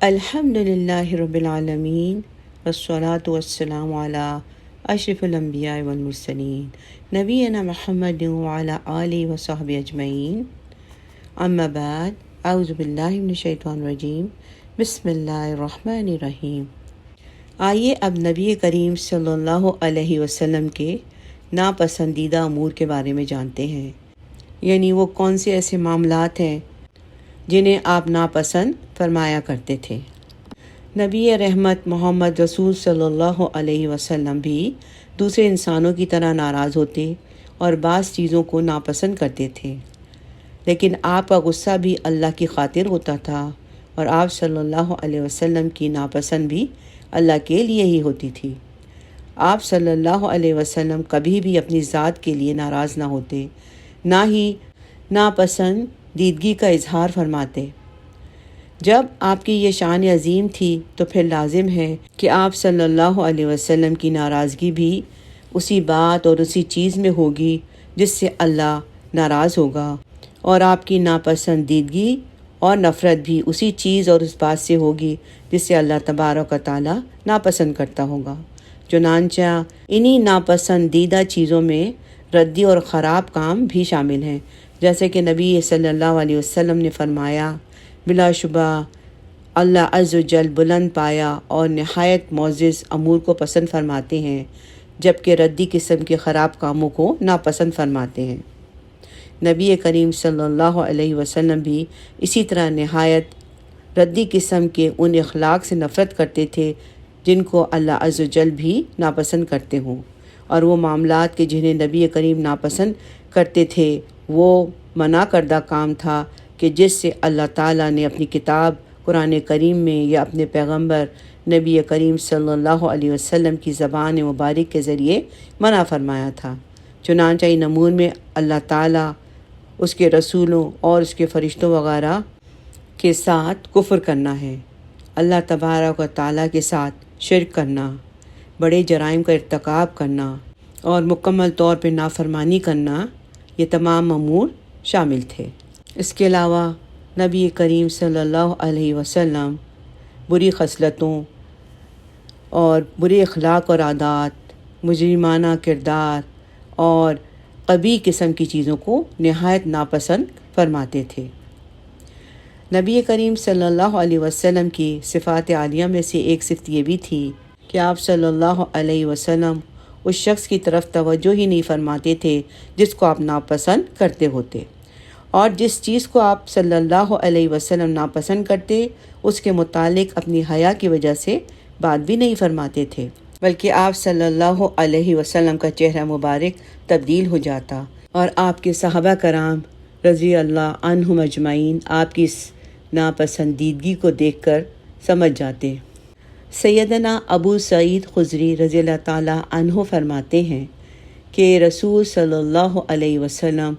الحمد للہ رب العالمین والصلاة والسلام علی اشرف الانبیاء والمرسلین نبینا محمد وعلی آلہ وصحبہ اجمعین اما بعد اعوذ باللہ من الشیطان الرجیم بسم اللہ الرحمن الرحیم۔ آئیے اب نبی کریم صلی اللہ علیہ وسلم کے ناپسندیدہ امور کے بارے میں جانتے ہیں، یعنی وہ کون سے ایسے معاملات ہیں جنہیں آپ ناپسند فرمایا کرتے تھے۔ نبی رحمت محمد رسول صلی اللہ علیہ وسلم بھی دوسرے انسانوں کی طرح ناراض ہوتے اور بعض چیزوں کو ناپسند کرتے تھے، لیکن آپ کا غصہ بھی اللہ کی خاطر ہوتا تھا اور آپ صلی اللہ علیہ وسلم کی ناپسند بھی اللہ کے لیے ہی ہوتی تھی۔ آپ صلی اللہ علیہ وسلم کبھی بھی اپنی ذات کے لیے ناراض نہ ہوتے، نہ ہی ناپسندیدگی کا اظہار فرماتے۔ جب آپ کی یہ شان عظیم تھی تو پھر لازم ہے کہ آپ صلی اللہ علیہ وسلم کی ناراضگی بھی اسی بات اور اسی چیز میں ہوگی جس سے اللہ ناراض ہوگا، اور آپ کی ناپسندیدگی اور نفرت بھی اسی چیز اور اس بات سے ہوگی جس سے اللہ تبارک و تعالیٰ ناپسند کرتا ہوگا۔ چنانچہ انہی ناپسندیدہ چیزوں میں ردی اور خراب کام بھی شامل ہیں، جیسے کہ نبی صلی اللہ علیہ وسلم نے فرمایا، بلا شبہ اللہ عز و جل بلند پایا اور نہایت معزز امور کو پسند فرماتے ہیں، جبکہ ردی قسم کے خراب کاموں کو ناپسند فرماتے ہیں۔ نبی کریم صلی اللہ علیہ وسلم بھی اسی طرح نہایت ردی قسم کے ان اخلاق سے نفرت کرتے تھے جن کو اللہ عز و جل بھی ناپسند کرتے ہوں، اور وہ معاملات کے جنہیں نبی کریم ناپسند کرتے تھے وہ منع کردہ کام تھا کہ جس سے اللہ تعالیٰ نے اپنی کتاب قرآن کریم میں یا اپنے پیغمبر نبی کریم صلی اللہ علیہ وسلم کی زبان مبارک کے ذریعے منع فرمایا تھا۔ چنانچہ ان امور میں اللہ تعالیٰ، اس کے رسولوں اور اس کے فرشتوں وغیرہ کے ساتھ کفر کرنا ہے، اللہ تبارک و تعالیٰ کے ساتھ شرک کرنا، بڑے جرائم کا ارتکاب کرنا اور مکمل طور پہ نافرمانی کرنا، یہ تمام امور شامل تھے۔ اس کے علاوہ نبی کریم صلی اللہ علیہ وسلم بری خصلتوں اور برے اخلاق اور عادات، مجرمانہ کردار اور قبیح قسم کی چیزوں کو نہایت ناپسند فرماتے تھے۔ نبی کریم صلی اللہ علیہ وسلم کی صفات عالیہ میں سے ایک صفت یہ بھی تھی کہ آپ صلی اللہ علیہ وسلم اس شخص کی طرف توجہ ہی نہیں فرماتے تھے جس کو آپ ناپسند کرتے ہوتے، اور جس چیز کو آپ صلی اللہ علیہ وسلم ناپسند کرتے اس کے متعلق اپنی حیا کی وجہ سے بات بھی نہیں فرماتے تھے، بلکہ آپ صلی اللہ علیہ وسلم کا چہرہ مبارک تبدیل ہو جاتا اور آپ کے صحابہ کرام رضی اللہ عنہم اجمعین آپ کی اس ناپسندیدگی کو دیکھ کر سمجھ جاتے۔ سیدنا ابو سعید خدری رضی اللہ تعالیٰ عنہ فرماتے ہیں کہ رسول صلی اللہ علیہ وسلم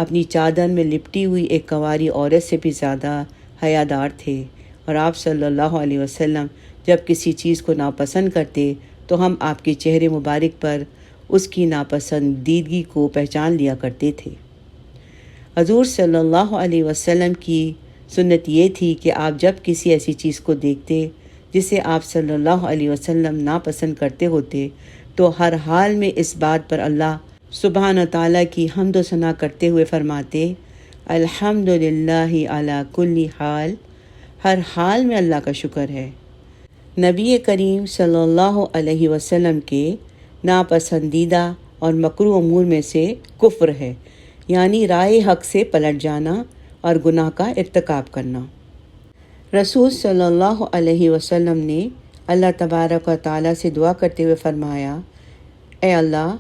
اپنی چادر میں لپٹی ہوئی ایک کنواری عورت سے بھی زیادہ حیادار تھے، اور آپ صلی اللہ علیہ وسلم جب کسی چیز کو ناپسند کرتے تو ہم آپ کے چہرے مبارک پر اس کی ناپسندیدگی کو پہچان لیا کرتے تھے۔ حضور صلی اللہ علیہ وسلم کی سنت یہ تھی کہ آپ جب کسی ایسی چیز کو دیکھتے جسے آپ صلی اللہ علیہ وسلم ناپسند کرتے ہوتے تو ہر حال میں اس بات پر اللہ سبحانہ تعالیٰ کی حمد و ثنا کرتے ہوئے فرماتے، الحمد للہ علی کل حال، ہر حال میں اللہ کا شکر ہے۔ نبی کریم صلی اللہ علیہ وسلم کے ناپسندیدہ اور مکروہ امور میں سے کفر ہے، یعنی رائے حق سے پلٹ جانا اور گناہ کا ارتکاب کرنا۔ رسول صلی اللہ علیہ وسلم نے اللہ تبارک و تعالیٰ سے دعا کرتے ہوئے فرمایا، اے اللہ،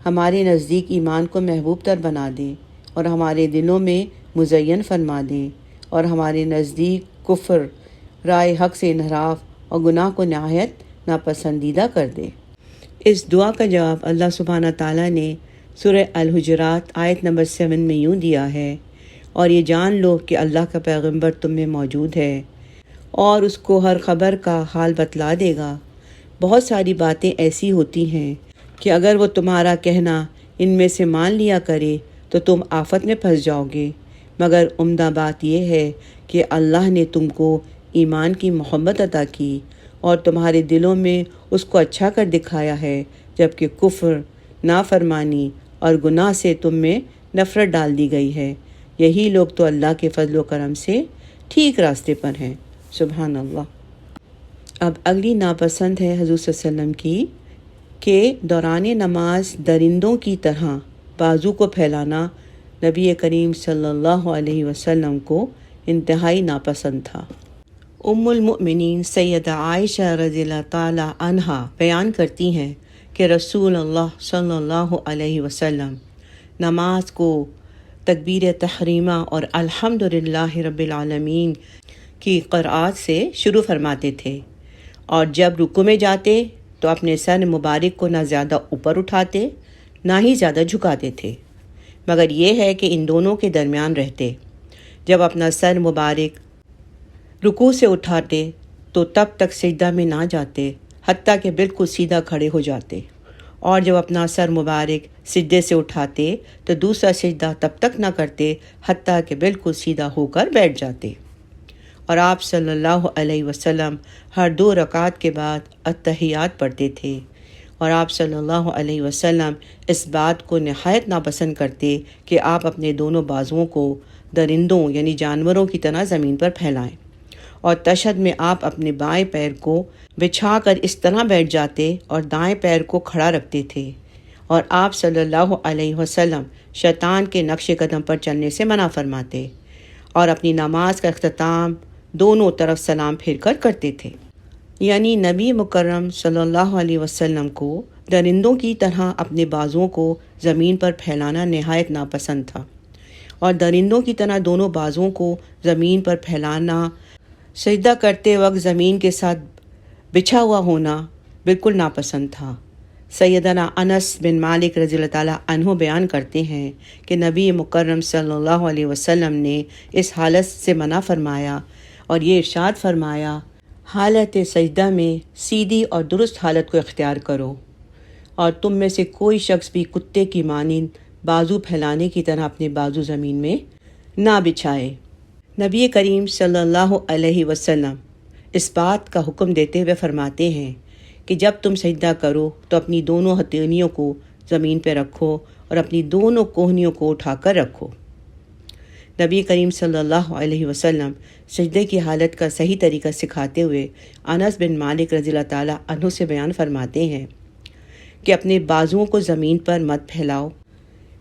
ہمارے نزدیک ایمان کو محبوب تر بنا دیں اور ہمارے دلوں میں مزین فرما دیں، اور ہمارے نزدیک کفر، رائے حق سے انحراف اور گناہ کو نہایت ناپسندیدہ کر دے۔ اس دعا کا جواب اللہ سبحانہ تعالیٰ نے سورہ الحجرات آیت نمبر 7 میں یوں دیا ہے، اور یہ جان لو کہ اللہ کا پیغمبر تم میں موجود ہے اور اس کو ہر خبر کا حال بتلا دے گا۔ بہت ساری باتیں ایسی ہوتی ہیں کہ اگر وہ تمہارا کہنا ان میں سے مان لیا کرے تو تم آفت میں پھنس جاؤ گے، مگر عمدہ بات یہ ہے کہ اللہ نے تم کو ایمان کی محبت عطا کی اور تمہارے دلوں میں اس کو اچھا کر دکھایا ہے، جبکہ کفر، نافرمانی اور گناہ سے تم میں نفرت ڈال دی گئی ہے۔ یہی لوگ تو اللہ کے فضل و کرم سے ٹھیک راستے پر ہیں۔ سبحان اللہ۔ اب اگلی ناپسند ہے حضور صلی اللہ علیہ وسلم کی کہ دوران نماز درندوں کی طرح بازو کو پھیلانا نبی کریم صلی اللہ علیہ وسلم کو انتہائی ناپسند تھا۔ ام المؤمنین سیدہ عائشہ رضی اللہ تعالی عنہا بیان کرتی ہیں کہ رسول اللہ صلی اللہ علیہ وسلم نماز کو تکبیر تحریمہ اور الحمدللہ رب العالمین کی قرآت سے شروع فرماتے تھے، اور جب رکوع میں جاتے تو اپنے سر مبارک کو نہ زیادہ اوپر اٹھاتے نہ ہی زیادہ جھکاتے تھے، مگر یہ ہے کہ ان دونوں کے درمیان رہتے۔ جب اپنا سر مبارک رکوع سے اٹھاتے تو تب تک سجدہ میں نہ جاتے حتیٰ کہ بالکل سیدھا کھڑے ہو جاتے، اور جب اپنا سر مبارک سجدے سے اٹھاتے تو دوسرا سجدہ تب تک نہ کرتے حتیٰ کہ بالکل سیدھا ہو کر بیٹھ جاتے۔ اور آپ صلی اللہ علیہ وسلم ہر 2 رکعت کے بعد التحیات پڑھتے تھے، اور آپ صلی اللہ علیہ وسلم اس بات کو نہایت ناپسند کرتے کہ آپ اپنے دونوں بازوؤں کو درندوں یعنی جانوروں کی طرح زمین پر پھیلائیں، اور تشہد میں آپ اپنے بائیں پیر کو بچھا کر اس طرح بیٹھ جاتے اور دائیں پیر کو کھڑا رکھتے تھے، اور آپ صلی اللہ علیہ وسلم شیطان کے نقش قدم پر چلنے سے منع فرماتے، اور اپنی نماز کا اختتام دونوں طرف سلام پھیر کر کرتے تھے۔ یعنی نبی مکرم صلی اللہ علیہ وسلم کو درندوں کی طرح اپنے بازوؤں کو زمین پر پھیلانا نہایت ناپسند تھا، اور درندوں کی طرح دونوں بازوؤں کو زمین پر پھیلانا، سجدہ کرتے وقت زمین کے ساتھ بچھا ہوا ہونا بالکل ناپسند تھا۔ سیدنا انس بن مالک رضی اللہ تعالیٰ عنہ بیان کرتے ہیں کہ نبی مکرم صلی اللہ علیہ وسلم نے اس حالت سے منع فرمایا اور یہ ارشاد فرمایا، حالت سجدہ میں سیدھی اور درست حالت کو اختیار کرو، اور تم میں سے کوئی شخص بھی کتے کی مانند بازو پھیلانے کی طرح اپنے بازو زمین میں نہ بچھائے۔ نبی کریم صلی اللہ علیہ وسلم اس بات کا حکم دیتے ہوئے فرماتے ہیں کہ جب تم سجدہ کرو تو اپنی دونوں ہتھیلیوں کو زمین پہ رکھو اور اپنی دونوں کوہنیوں کو اٹھا کر رکھو۔ نبی کریم صلی اللہ علیہ وسلم سجدے کی حالت کا صحیح طریقہ سکھاتے ہوئے انس بن مالک رضی اللہ تعالیٰ عنہ سے بیان فرماتے ہیں کہ اپنے بازوؤں کو زمین پر مت پھیلاؤ،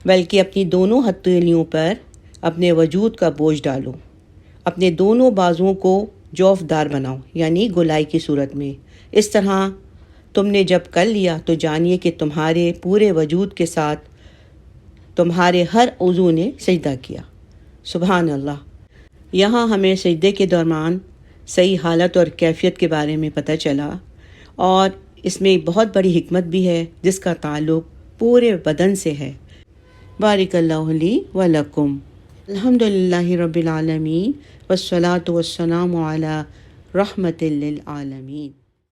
بلکہ اپنی دونوں ہتھیلیوں پر اپنے وجود کا بوجھ ڈالو، اپنے دونوں بازوؤں کو جوف دار بناؤ یعنی گولائی کی صورت میں۔ اس طرح تم نے جب کر لیا تو جانیے کہ تمہارے پورے وجود کے ساتھ تمہارے ہر عضو نے سجدہ کیا۔ سبحان اللہ۔ یہاں ہمیں سجدے کے دوران صحیح حالت اور کیفیت کے بارے میں پتہ چلا، اور اس میں بہت بڑی حکمت بھی ہے جس کا تعلق پورے بدن سے ہے۔ بارک اللہ لی و لکم۔ الحمدللہ رب العالمین والصلاة والسلام علی رحمت للعالمین۔